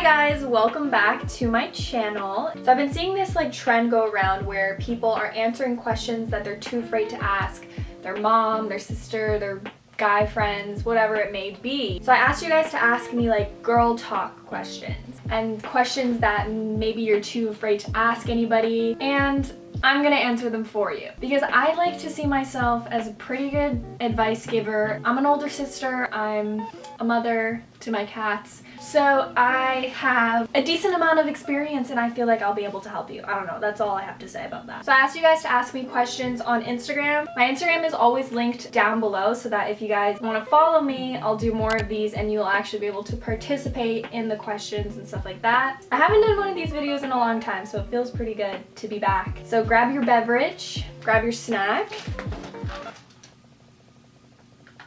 guys, welcome back to my channel. So I've been seeing this like trend go around where people are answering questions that they're too afraid to ask their mom, their sister, their guy friends, whatever it may be. So I asked you guys to ask me like girl talk questions and questions that maybe you're too afraid to ask anybody, and I'm gonna answer them for you because I like to see myself as a pretty good advice giver. I'm an older sister, I'm a mother to my cats, so I have a decent amount of experience and I feel like I'll be able to help you. I don't know, that's all I have to say about that. So I asked you guys to ask me questions on Instagram. My Instagram is always linked down below so that if you guys want to follow me, I'll do more of these and you'll actually be able to participate in the questions and stuff like that. I haven't done one of these videos in a long time, so it feels pretty good to be back. So grab your beverage, grab your snack,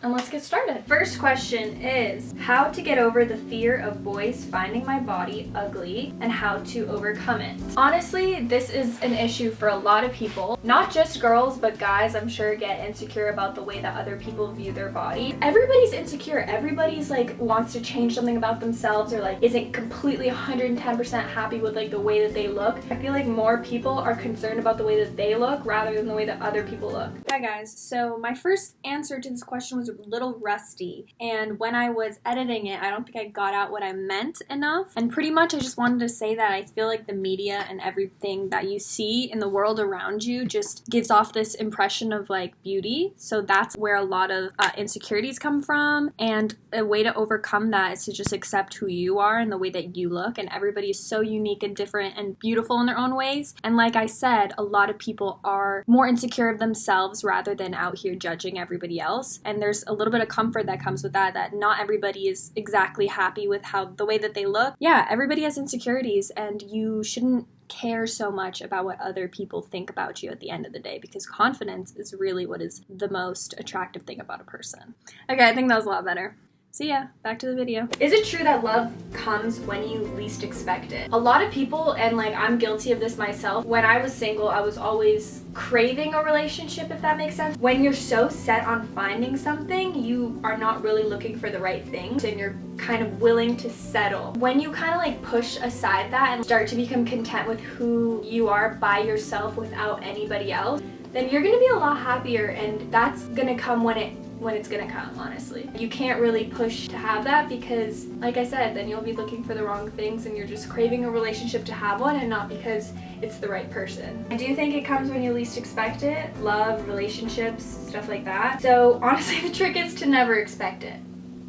and let's get started. First question is how to get over the fear of boys finding my body ugly and how to overcome it. Honestly, this is an issue for a lot of people, not just girls, but guys I'm sure get insecure about the way that other people view their body. Everybody's insecure. Everybody's like wants to change something about themselves or like isn't completely 110% happy with like the way that they look. I feel like more people are concerned about the way that they look rather than the way that other people look. Hi guys, so my first answer to this question was a little rusty, and when I was editing it I don't think I got out what I meant enough, and pretty much I just wanted to say that I feel like the media and everything that you see in the world around you just gives off this impression of like beauty, so that's where a lot of insecurities come from, and a way to overcome that is to just accept who you are and the way that you look, and everybody is so unique and different and beautiful in their own ways, and like I said, a lot of people are more insecure of themselves rather than out here judging everybody else, and there's a little bit of comfort that comes with that not everybody is exactly happy with the way that they look. Yeah, everybody has insecurities and you shouldn't care so much about what other people think about you at the end of the day, because confidence is really what is the most attractive thing about a person. Okay, I think that was a lot better. So yeah, back to the video. Is it true that love comes when you least expect it? A lot of people, and like I'm guilty of this myself, when I was single, I was always craving a relationship, if that makes sense. When you're so set on finding something, you are not really looking for the right things and you're kind of willing to settle. When you kind of like push aside that and start to become content with who you are by yourself without anybody else, then you're gonna be a lot happier, and that's gonna come when it's gonna come, honestly. You can't really push to have that because, like I said, then you'll be looking for the wrong things and you're just craving a relationship to have one and not because it's the right person. I do think it comes when you least expect it. Love, relationships, stuff like that. So honestly, the trick is to never expect it.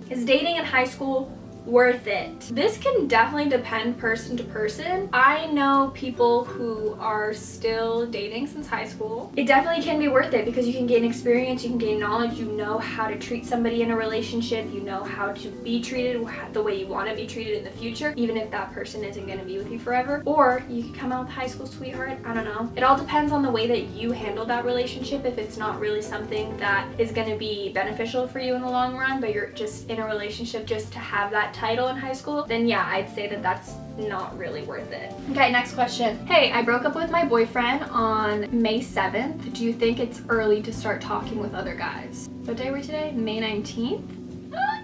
Is dating in high school worth it? This can definitely depend person to person. I know people who are still dating since high school. It definitely can be worth it because you can gain experience, you can gain knowledge, you know how to treat somebody in a relationship, you know how to be treated the way you want to be treated in the future, even if that person isn't going to be with you forever. Or you can come out with high school sweetheart, I don't know. It all depends on the way that you handle that relationship. If it's not really something that is going to be beneficial for you in the long run, but you're just in a relationship just to have that title in high school, then yeah, I'd say that that's not really worth it. Okay, next question. Hey, I broke up with my boyfriend on May 7th. Do you think it's early to start talking with other guys? What day are we today? May 19th?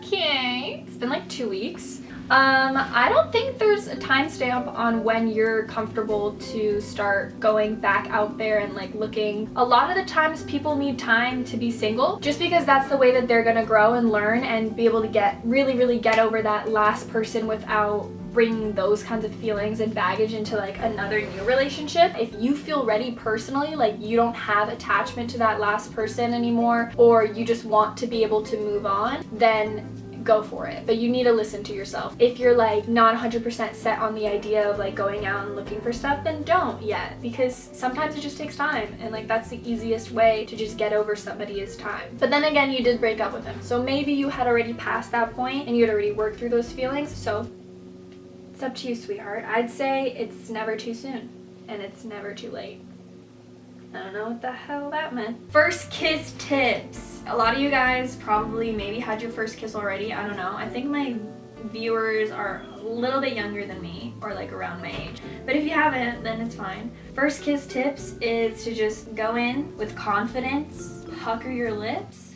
Okay, it's been like 2 weeks. I don't think there's a timestamp on when you're comfortable to start going back out there and like looking. A lot of the times people need time to be single just because that's the way that they're gonna grow and learn and be able to get really get over that last person without bringing those kinds of feelings and baggage into like another new relationship. If you feel ready personally, like you don't have attachment to that last person anymore, or you just want to be able to move on, then go for it. But you need to listen to yourself. If you're like not 100% set on the idea of like going out and looking for stuff, then don't yet, because sometimes it just takes time, and like that's the easiest way to just get over somebody is time. But then again, you did break up with him, so maybe you had already passed that point and you had already worked through those feelings, so it's up to you, sweetheart. I'd say it's never too soon and it's never too late. I don't know what the hell that meant. First kiss tips. A lot of you guys probably maybe had your first kiss already. I don't know. I think my viewers are a little bit younger than me, or like around my age. But if you haven't, then it's fine. First kiss tips is to just go in with confidence, pucker your lips,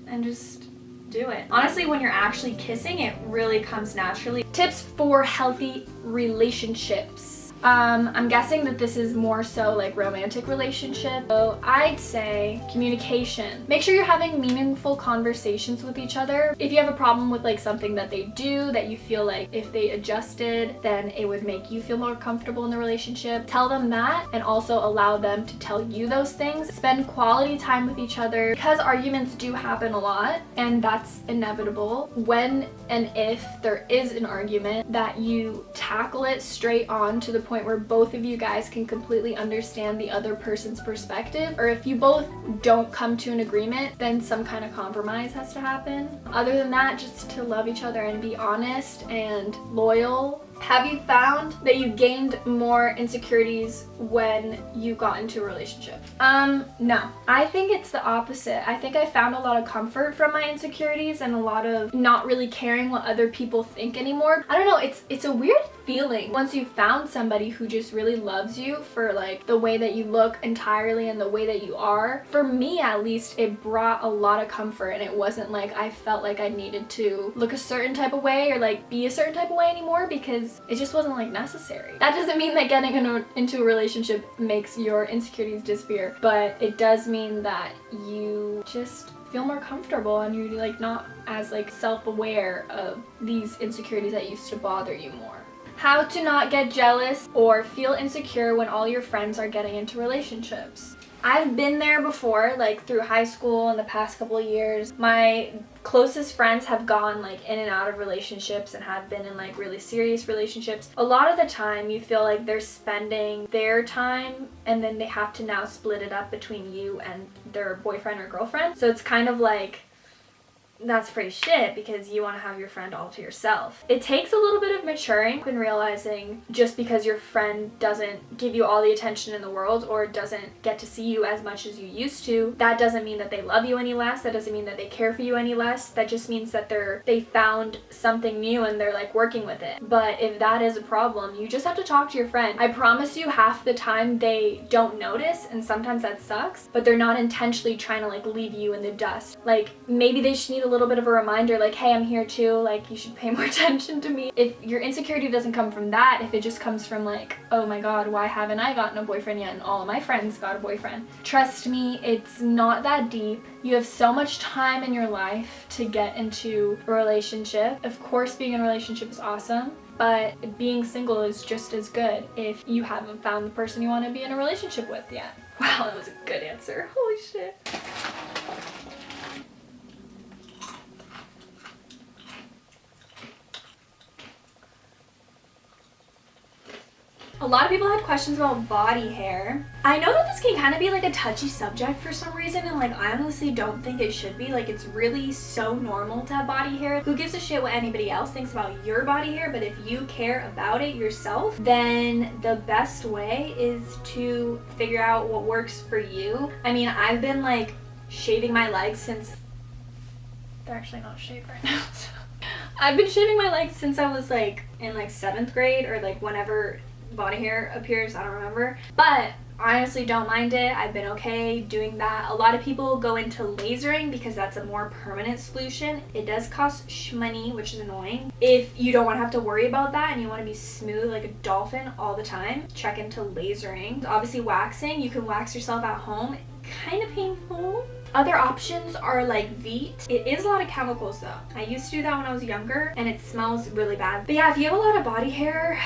and just do it. Honestly, when you're actually kissing, it really comes naturally. Tips for healthy relationships. I'm guessing that this is more so like romantic relationship. So I'd say communication. Make sure you're having meaningful conversations with each other. If you have a problem with like something that they do that you feel like if they adjusted, then it would make you feel more comfortable in the relationship, tell them that, and also allow them to tell you those things. Spend quality time with each other, because arguments do happen a lot, and that's inevitable. When and if there is an argument, that you tackle it straight on to the point where both of you guys can completely understand the other person's perspective, or if you both don't come to an agreement, then some kind of compromise has to happen. Other than that, just to love each other and be honest and loyal. Have you found that you gained more insecurities when you got into a relationship? No. I think it's the opposite. I think I found a lot of comfort from my insecurities and a lot of not really caring what other people think anymore. I don't know, it's a weird feeling once you found somebody who just really loves you for like the way that you look entirely and the way that you are. For me at least, it brought a lot of comfort, and it wasn't like I felt like I needed to look a certain type of way or like be a certain type of way anymore, because it just wasn't like necessary. That doesn't mean that getting into a relationship makes your insecurities disappear, but it does mean that you just feel more comfortable and you're like not as like self-aware of these insecurities that used to bother you more. How to not get jealous or feel insecure when all your friends are getting into relationships. I've been there before, like through high school and the past couple of years. My closest friends have gone like in and out of relationships and have been in like really serious relationships. A lot of the time you feel like they're spending their time and then they have to now split it up between you and their boyfriend or girlfriend. So it's kind of like, that's pretty shit, because you want to have your friend all to yourself. It takes a little bit of maturing and realizing just because your friend doesn't give you all the attention in the world or doesn't get to see you as much as you used to, that doesn't mean that they love you any less. That doesn't mean that they care for you any less. That just means that they found something new and they're like working with it. But if that is a problem, you just have to talk to your friend. I promise you, half the time they don't notice, and sometimes that sucks, but they're not intentionally trying to like leave you in the dust. Like maybe they just need a little bit of a reminder, like, hey, I'm here too, like you should pay more attention to me. If your insecurity doesn't come from that, if it just comes from like, oh my god, why haven't I gotten a boyfriend yet and all of my friends got a boyfriend, trust me, it's not that deep. You have so much time in your life to get into a relationship. Of course being in a relationship is awesome, but being single is just as good if you haven't found the person you want to be in a relationship with yet. Wow, that was a good answer. Holy shit. A lot of people had questions about body hair. I know that this can kind of be like a touchy subject for some reason, and like I honestly don't think it should be. Like it's really so normal to have body hair. Who gives a shit what anybody else thinks about your body hair? But if you care about it yourself, then the best way is to figure out what works for you. I mean, I've been like shaving my legs since... They're actually not shaved right now. I've been shaving my legs since I was like in like 7th grade or like whenever body hair appears, I don't remember, but I honestly don't mind it. I've been okay doing that. A lot of people go into lasering because that's a more permanent solution. It does cost shmoney, which is annoying. If you don't want to have to worry about that and you want to be smooth like a dolphin all the time, check into lasering. Obviously waxing, you can wax yourself at home. Kind of painful. Other options are like Veet. It is a lot of chemicals though. I used to do that when I was younger and it smells really bad. But yeah, if you have a lot of body hair,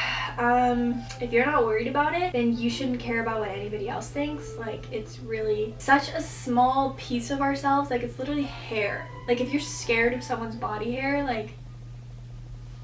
if you're not worried about it, then you shouldn't care about what anybody else thinks. Like it's really such a small piece of ourselves. Like it's literally hair. Like if you're scared of someone's body hair, like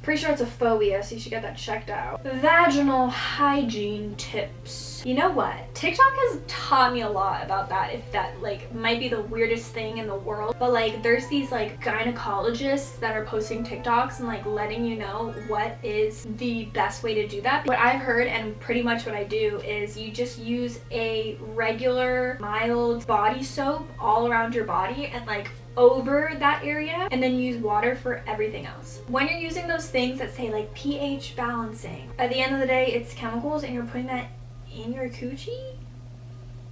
pretty sure it's a phobia, so you should get that checked out. Vaginal hygiene tips. You know what? TikTok has taught me a lot about that, if that like might be the weirdest thing in the world. But like there's these like gynecologists that are posting TikToks and like letting you know what is the best way to do that. What I've heard and pretty much what I do is you just use a regular mild body soap all around your body and like over that area, and then use water for everything else. When you're using those things that say like pH balancing, at the end of the day it's chemicals and you're putting that in your coochie.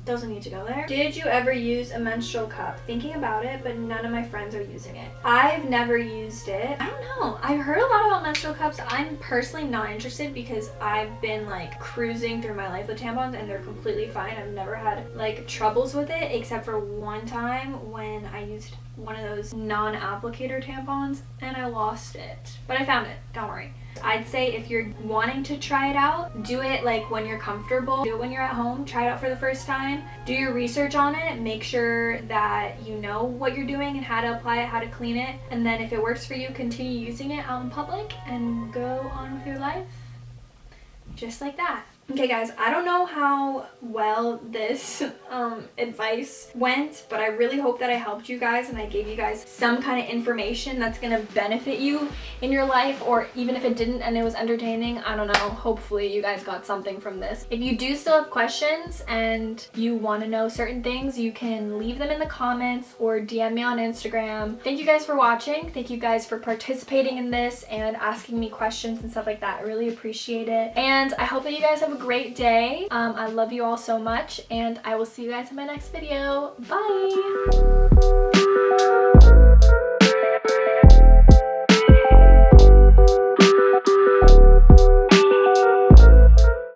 doesn't need to go there. Did you ever use a menstrual cup? Thinking about it, but none of my friends are using it. I've never used it. I don't know. I've heard a lot about menstrual cups. I'm personally not interested because I've been like cruising through my life with tampons and they're completely fine. I've never had like troubles with it except for one time when I used one of those non-applicator tampons and I lost it. But I found it, don't worry. I'd say if you're wanting to try it out, do it like when you're comfortable. Do it when you're at home. Try it out for the first time. Do your research on it. Make sure that you know what you're doing and how to apply it, how to clean it. And then if it works for you, continue using it out in public and go on with your life just like that. Okay guys, I don't know how well this advice went, but I really hope that I helped you guys and I gave you guys some kind of information that's gonna benefit you in your life, or even if it didn't and it was entertaining, I don't know, hopefully you guys got something from this. If you do still have questions and you want to know certain things, you can leave them in the comments or DM me on Instagram. Thank you guys for watching. Thank you guys for participating in this and asking me questions and stuff like that. I really appreciate it. And I hope that you guys have a great day. I love you all so much and I will see you guys in my next video. Bye!